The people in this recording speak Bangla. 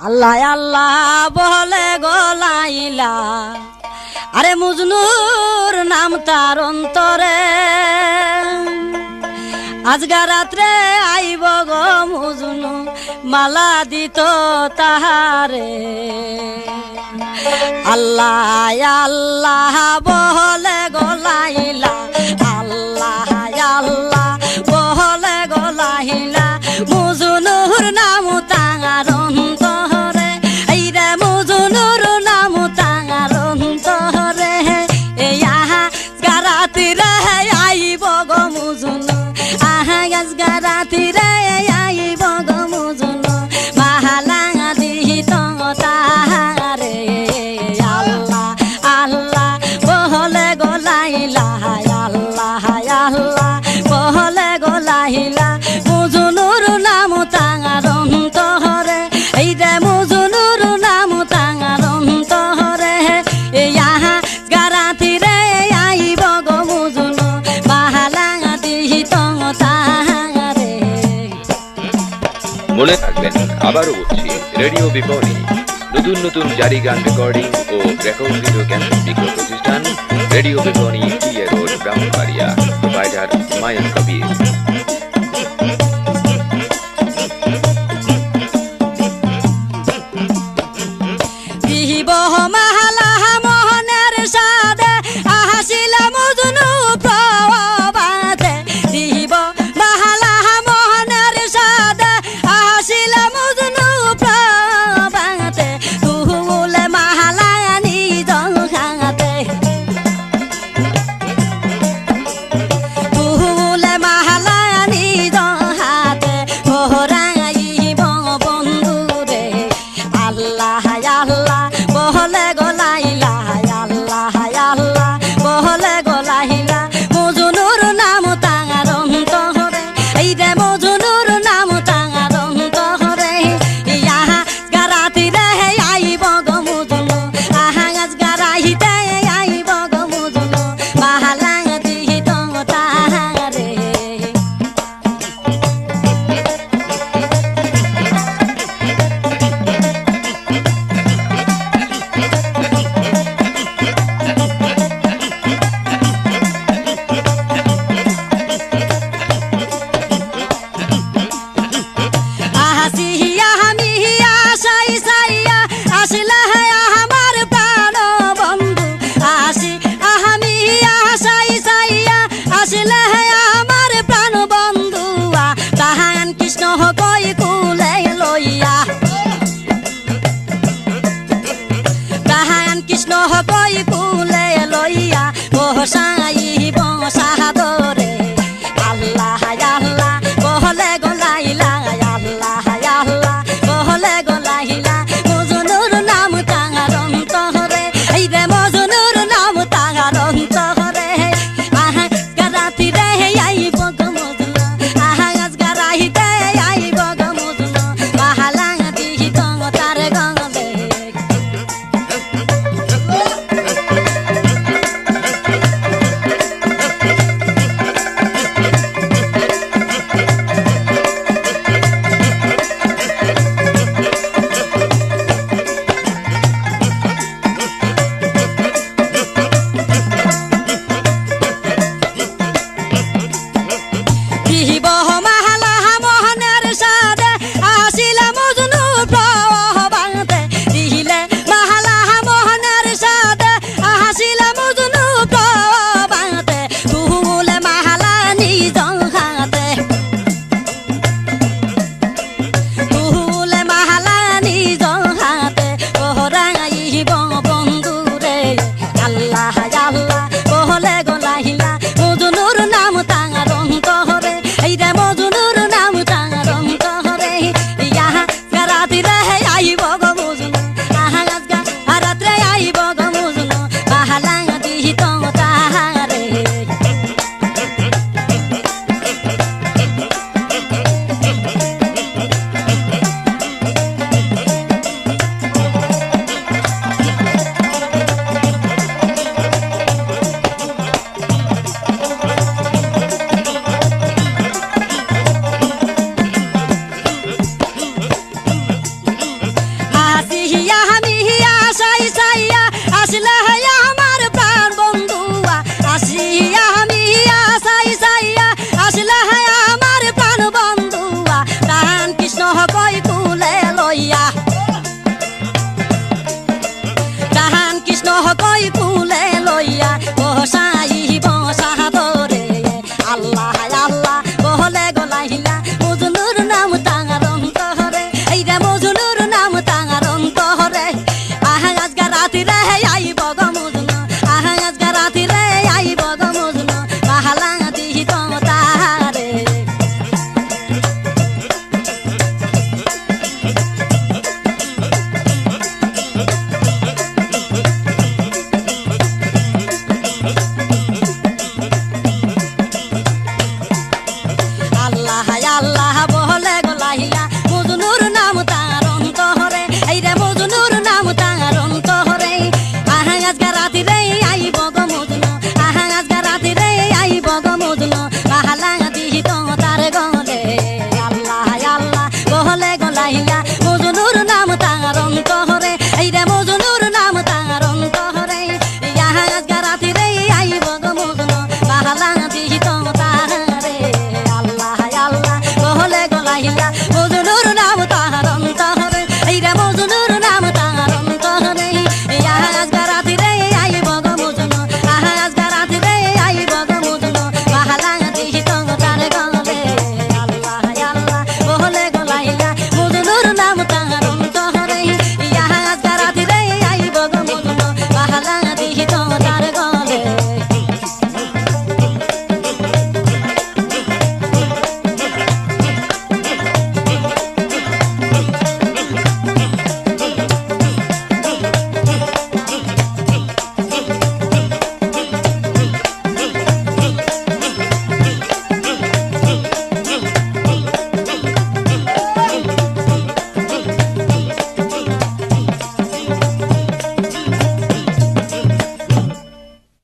আল্লাহ আল্লাহ বলে গলাইলা আরে মজনুর নাম তার অন্তরে আজগা রাত্রে আইব গো মজনু মালা দিত তাহারে আল্লাহ আল্লাহ বলে গলাইলা আল্লাহ আল্লাহ বলে গলাইলা মজনুর নাম তার অন্তরে এই রে মজনুর নাম তার অন্তরে এই আহা গারাতি রে আইব গো মজনু আহা গাছ গারাতি রে আইব গো মজনু মাহালা দিত তাহারে আল্লাহ আল্লাহ বলে গলাইলা আল্লাহ আল্লাহ বলে গলাইলা মজনুর নাম তার অন্তরে এই রে মজনুর নাম তার অন্তরে এই আহা গারাতি রে আইব গো মজনু মাহালা দিত তাহারে। মনে রাখবেন, আবারও বলছি, রেডিও বিপণী নতুন নতুন জারি গান রেকর্ডিং ও রেকর্ড ভিডিও ক্যাসেট বিক্রয় প্রতিষ্ঠান রেডিও বিপণী TA road Brahmanbaria. Provider Humayun Kabir. দিহিব মাহালা মোহনের সাদে আহিল মজনু প্রবাদে দিহিব মাহালা মোহনের সাদে আহিল মজনু প্রবাদে তুহুলে মাহালা নিজ হাতে তুহুলে মাহালা নিজ হাতে ভরাইব বন্ধুরে আল্লাহ আল্লাহ বহলে গলাইলা আল্লাহ আল্লাহ বহলে গলাইলা মজনুর নাম তার অন্তরে এই রে মজনুর নাম তার অন্তরে ইহা গারাতি রে আইব গো মজনু আহা গাছ গারাইতে আইব গো মজনু মাহালা দিত তাহারে। আহিয়া হামিয়া সাই সাইয়া আসিলা হে আমার প্রাণ বন্ধু আসি আহামিয়া সাই সাইয়া আসিলা হে আমার প্রাণ বন্ধু তাহান কৃষ্ণ কই কুলে লইয়া তাহান কৃষ্ণ কই কুলে লইয়া বহসা